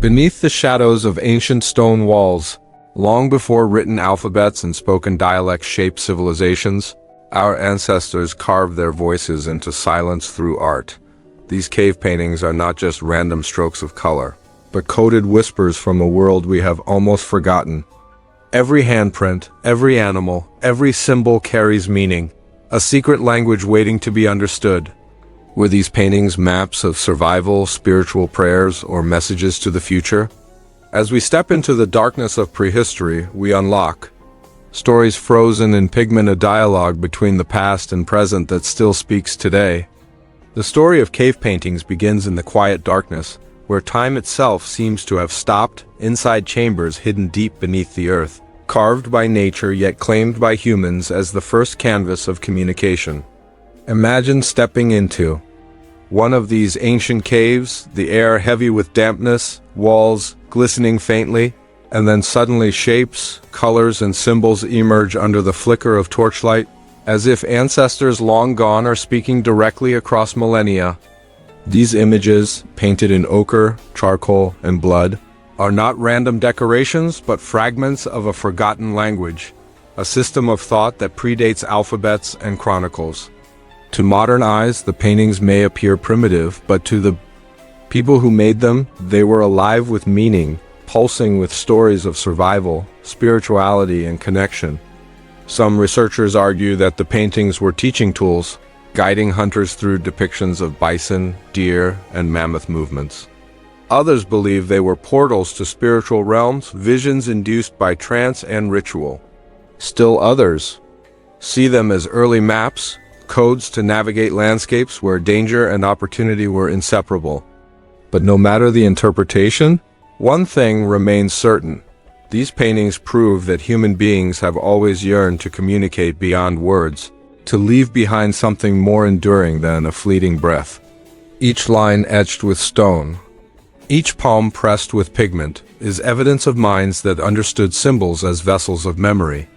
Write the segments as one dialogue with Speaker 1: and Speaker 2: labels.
Speaker 1: Beneath the shadows of ancient stone walls, long before written alphabets and spoken dialects shaped civilizations, our ancestors carved their voices into silence through art. These cave paintings are not just random strokes of color, but coded whispers from a world we have almost forgotten. Every handprint, every animal, every symbol carries meaning, a secret language waiting to be understood. Were these paintings maps of survival, spiritual prayers, or messages to the future? As we step into the darkness of prehistory, we unlock stories frozen in pigment, a dialogue between the past and present that still speaks today. The story of cave paintings begins in the quiet darkness, where time itself seems to have stopped, inside chambers hidden deep beneath the earth, carved by nature yet claimed by humans as the first canvas of communication. Imagine stepping into one of these ancient caves, the air heavy with dampness, walls glistening faintly, and then suddenly shapes, colors, and symbols emerge under the flicker of torchlight, as if ancestors long gone are speaking directly across millennia. These images, painted in ochre, charcoal, and blood, are not random decorations but fragments of a forgotten language, a system of thought that predates alphabets and chronicles. To modern eyes, the paintings may appear primitive, but to the people who made them, they were alive with meaning, pulsing with stories of survival, spirituality, and connection. Some researchers argue that the paintings were teaching tools, guiding hunters through depictions of bison, deer, and mammoth movements. Others believe they were portals to spiritual realms, visions induced by trance and ritual. Still others see them as early maps, codes to navigate landscapes where danger and opportunity were inseparable. But no matter the interpretation, one thing remains certain. These paintings prove that human beings have always yearned to communicate beyond words, to leave behind something more enduring than a fleeting breath. Each line etched with stone, each palm pressed with pigment, is evidence of minds that understood symbols as vessels of memory.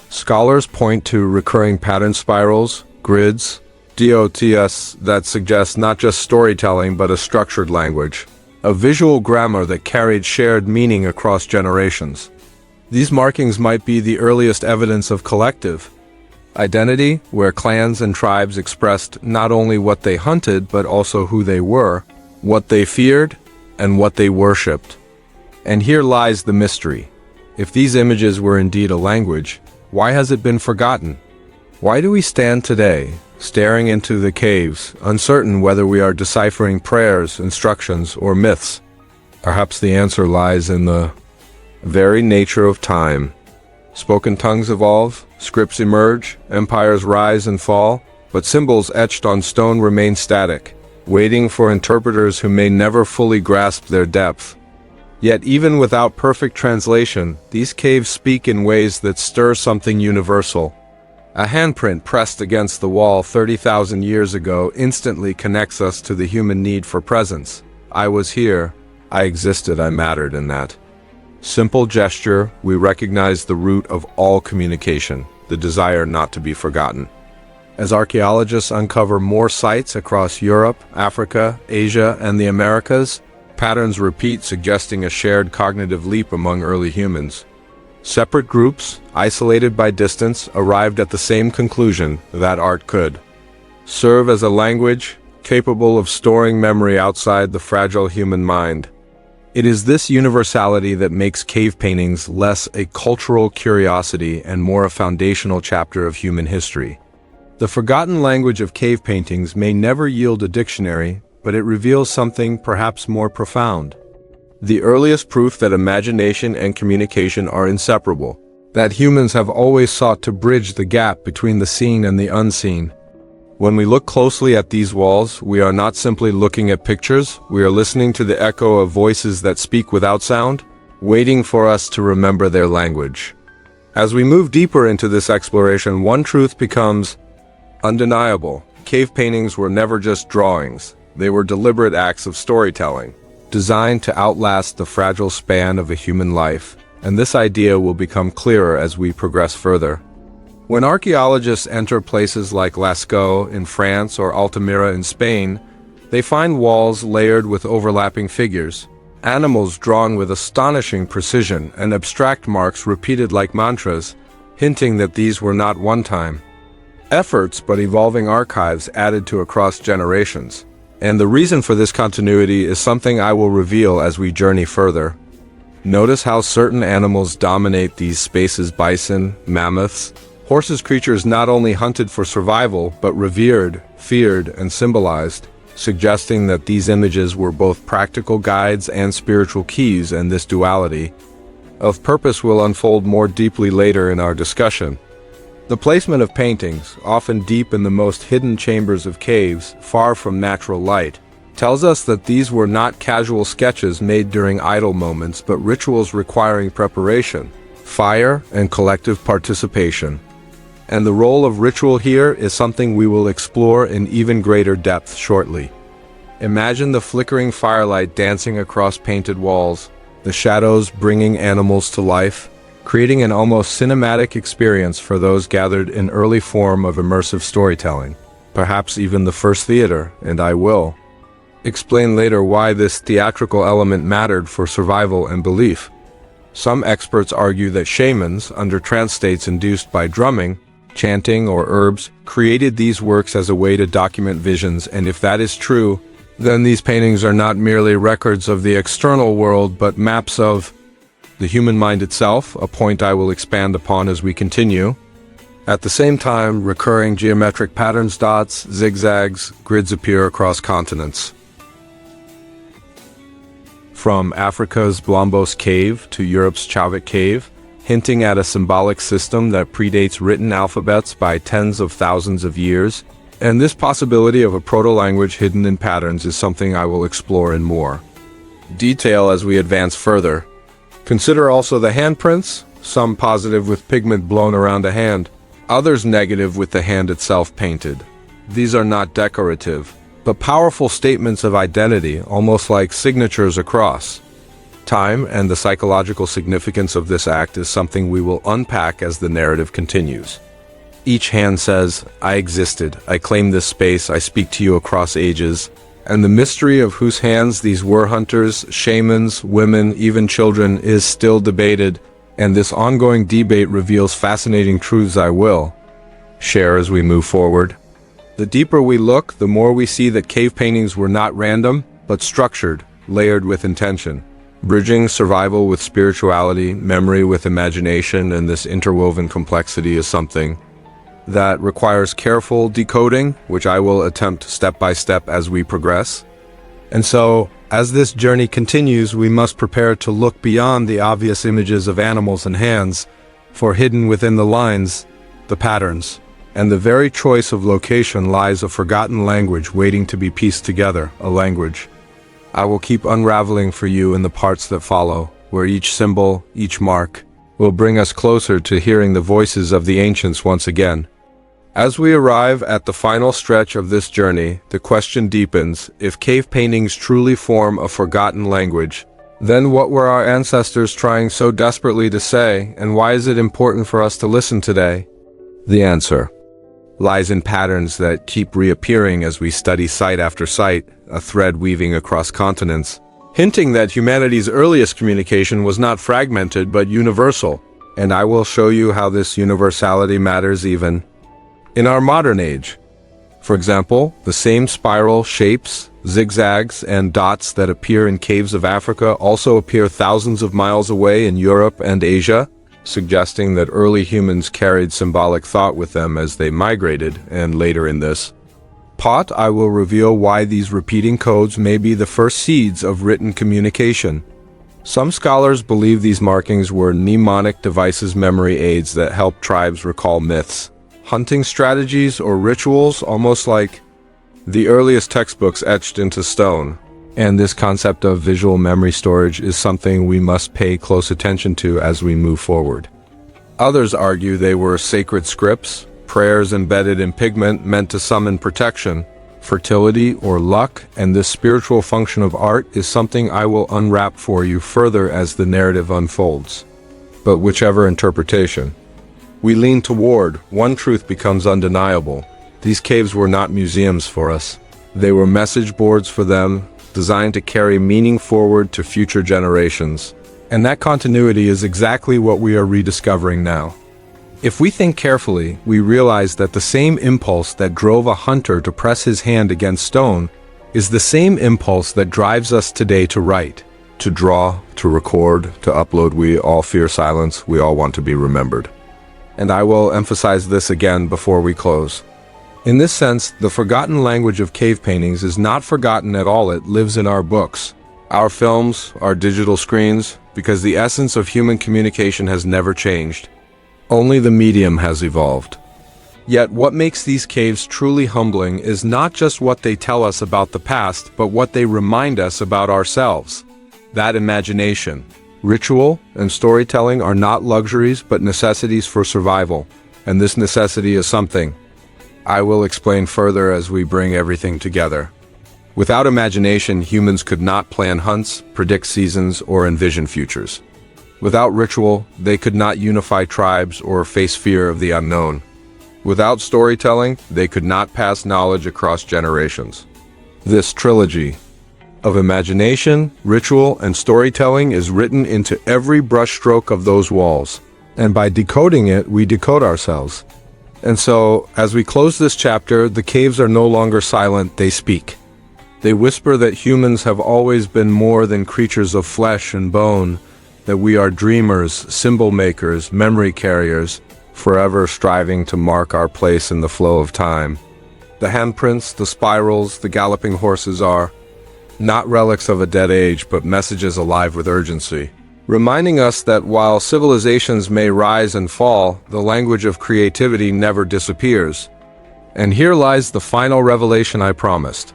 Speaker 1: Scholars point to recurring pattern spirals, grids, dots that suggest not just storytelling but a structured language, a visual grammar that carried shared meaning across generations. These markings might be the earliest evidence of collective identity, where clans and tribes expressed not only what they hunted but also who they were, what they feared, and what they worshipped. And here lies the mystery. If these images were indeed a language, why has it been forgotten? Why do we stand today, staring into the caves, uncertain whether we are deciphering prayers, instructions, or myths? Perhaps the answer lies in the very nature of time. Spoken tongues evolve, scripts emerge, empires rise and fall, but symbols etched on stone remain static, waiting for interpreters who may never fully grasp their depth. Yet even without perfect translation, these caves speak in ways that stir something universal. A handprint pressed against the wall 30,000 years ago instantly connects us to the human need for presence. I was here, I existed, I mattered in that simple gesture. We recognize the root of all communication, the desire not to be forgotten. As archaeologists uncover more sites across Europe, Africa, Asia, and the Americas, patterns repeat, suggesting a shared cognitive leap among early humans. Separate groups, isolated by distance, arrived at the same conclusion that art could serve as a language capable of storing memory outside the fragile human mind. It is this universality that makes cave paintings less a cultural curiosity and more a foundational chapter of human history. The forgotten language of cave paintings may never yield a dictionary, but it reveals something perhaps more profound. The earliest proof that imagination and communication are inseparable, that humans have always sought to bridge the gap between the seen and the unseen. When we look closely at these walls, we are not simply looking at pictures, we are listening to the echo of voices that speak without sound, waiting for us to remember their language. As we move deeper into this exploration, one truth becomes undeniable. Cave paintings were never just drawings, they were deliberate acts of storytelling, designed to outlast the fragile span of a human life, and this idea will become clearer as we progress further. When archaeologists enter places like Lascaux in France or Altamira in Spain, they find walls layered with overlapping figures, Animals drawn with astonishing precision and abstract marks repeated like mantras, hinting that these were not one-time efforts but evolving archives added to across generations. And the reason for this continuity is something I will reveal as we journey further. Notice how certain animals dominate these spaces: bison, mammoths, horses, creatures not only hunted for survival but revered, feared, and symbolized, suggesting that these images were both practical guides and spiritual keys, and this duality of purpose will unfold more deeply later in our discussion. The placement of paintings, often deep in the most hidden chambers of caves, far from natural light, tells us that these were not casual sketches made during idle moments, but rituals requiring preparation, fire, and collective participation. And the role of ritual here is something we will explore in even greater depth shortly. Imagine the flickering firelight dancing across painted walls, the shadows bringing animals to life, creating an almost cinematic experience for those gathered in early form of immersive storytelling, perhaps even the first theater, and I will explain later why this theatrical element mattered for survival and belief. Some experts argue that shamans, under trance states induced by drumming, chanting, or herbs, created these works as a way to document visions, and if that is true, then these paintings are not merely records of the external world but maps of the human mind itself, a point I will expand upon as we continue. At the same time, recurring geometric patterns, dots, zigzags, grids appear across continents. From Africa's Blombos Cave to Europe's Chavik Cave, hinting at a symbolic system that predates written alphabets by tens of thousands of years, and this possibility of a proto-language hidden in patterns is something I will explore in more detail as we advance further. Consider also the handprints, some positive with pigment blown around a hand, others negative with the hand itself painted. These are not decorative, but powerful statements of identity, almost like signatures across time, and the psychological significance of this act is something we will unpack as the narrative continues. Each hand says, "I existed, I claim this space, I speak to you across ages," and the mystery of whose hands these were, hunters, shamans, women, even children, is still debated, and this ongoing debate reveals fascinating truths I will share as we move forward. The deeper we look, the more we see that cave paintings were not random, but structured, layered with intention, bridging survival with spirituality, memory with imagination, and this interwoven complexity is something that requires careful decoding, which I will attempt step by step as we progress. And so, as this journey continues, we must prepare to look beyond the obvious images of animals and hands, for hidden within the lines, the patterns, and the very choice of location lies a forgotten language waiting to be pieced together, a language I will keep unraveling for you in the parts that follow, where each symbol, each mark, will bring us closer to hearing the voices of the ancients once again. As we arrive at the final stretch of this journey, the question deepens: if cave paintings truly form a forgotten language, then what were our ancestors trying so desperately to say, and why is it important for us to listen today? The answer lies in patterns that keep reappearing as we study site after site, a thread weaving across continents, hinting that humanity's earliest communication was not fragmented but universal, and I will show you how this universality matters even in our modern age. For example, the same spiral shapes, zigzags, and dots that appear in caves of Africa also appear thousands of miles away in Europe and Asia, suggesting that early humans carried symbolic thought with them as they migrated, and later in this pot, I will reveal why these repeating codes may be the first seeds of written communication. Some scholars believe these markings were mnemonic devices, memory aids that help tribes recall myths, hunting strategies, or rituals, almost like the earliest textbooks etched into stone. And this concept of visual memory storage is something we must pay close attention to as we move forward. Others argue they were sacred scripts, prayers embedded in pigment meant to summon protection, fertility, or luck, and this spiritual function of art is something I will unwrap for you further as the narrative unfolds. But whichever interpretation we lean toward, one truth becomes undeniable: these caves were not museums for us. They were message boards for them, designed to carry meaning forward to future generations. And that continuity is exactly what we are rediscovering now. If we think carefully, we realize that the same impulse that drove a hunter to press his hand against stone is the same impulse that drives us today to write, to draw, to record, to upload. We all fear silence. We all want to be remembered. And I will emphasize this again before we close. In this sense, the forgotten language of cave paintings is not forgotten at all. It lives in our books, our films, our digital screens, because the essence of human communication has never changed. Only the medium has evolved. Yet what makes these caves truly humbling is not just what they tell us about the past, but what they remind us about ourselves. That imagination, ritual, and storytelling are not luxuries but necessities for survival, and this necessity is something I will explain further as we bring everything together. Without imagination, humans could not plan hunts, predict seasons, or envision futures. Without ritual, they could not unify tribes or face fear of the unknown. Without storytelling, they could not pass knowledge across generations. This trilogy of imagination, ritual, and storytelling is written into every brushstroke of those walls. And by decoding it, we decode ourselves. And so, as we close this chapter, the caves are no longer silent, they speak. They whisper that humans have always been more than creatures of flesh and bone, that we are dreamers, symbol makers, memory carriers, forever striving to mark our place in the flow of time. The handprints, the spirals, the galloping horses are not relics of a dead age, but messages alive with urgency, reminding us that while civilizations may rise and fall, the language of creativity never disappears. And here lies the final revelation I promised.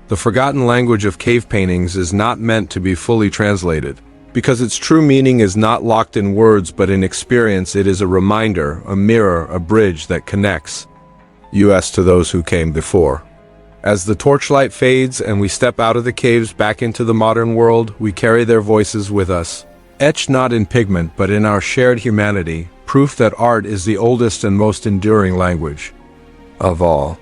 Speaker 1: The forgotten language of cave paintings is not meant to be fully translated, because its true meaning is not locked in words but in experience. It is a reminder, a mirror, a bridge that connects us to those who came before. As the torchlight fades and we step out of the caves back into the modern world, we carry their voices with us, etched not in pigment but in our shared humanity, proof that art is the oldest and most enduring language of all.